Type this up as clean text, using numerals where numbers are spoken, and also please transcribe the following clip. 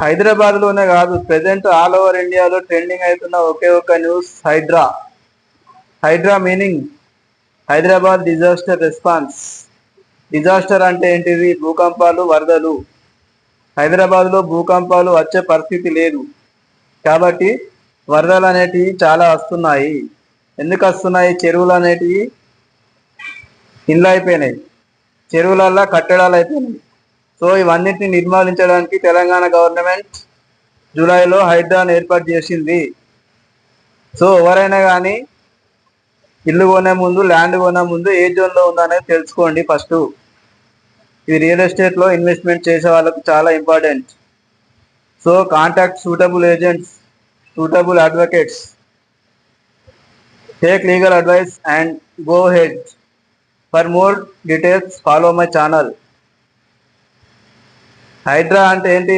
హైదరాబాద్ లోనే కాదు, present all over ఇండియాలో ట్రెండింగ్ అవుతున్న ఒకే ఒక news Hydraa. Hydraa meaning Hyderabad disaster response. Disaster అంటే ఏంటిది? భూకంపాలు, వరదలు. హైదరాబాద్లో భూకంపాలు వచ్చే పరిస్థితి లేదు, కాబట్టి వరదలు అనేటివి చాలా వస్తున్నాయి. ఎందుకు వస్తున్నాయి? చెరువులు అనేటివి ఇళ్ళు అయిపోయినాయి, చెరువులల్లో కట్టడాలు అయిపోయినాయి. సో ఇవన్నిటిని నిర్మూలించడానికి తెలంగాణ గవర్నమెంట్ జూలైలో హైడ్రాను ఏర్పాటు చేసింది. సో ఎవరైనా కానీ ఇల్లు కొనే ముందు, ల్యాండ్ కొనే ముందు ఏ జోన్లో ఉందనేది తెలుసుకోండి ఫస్ట్. ఇది రియల్ ఎస్టేట్లో ఇన్వెస్ట్మెంట్ చేసే వాళ్ళకు చాలా important. So contact suitable agents, suitable advocates, take legal advice and go head. For more details follow my channel. Hydraa అంటే ఏంటి?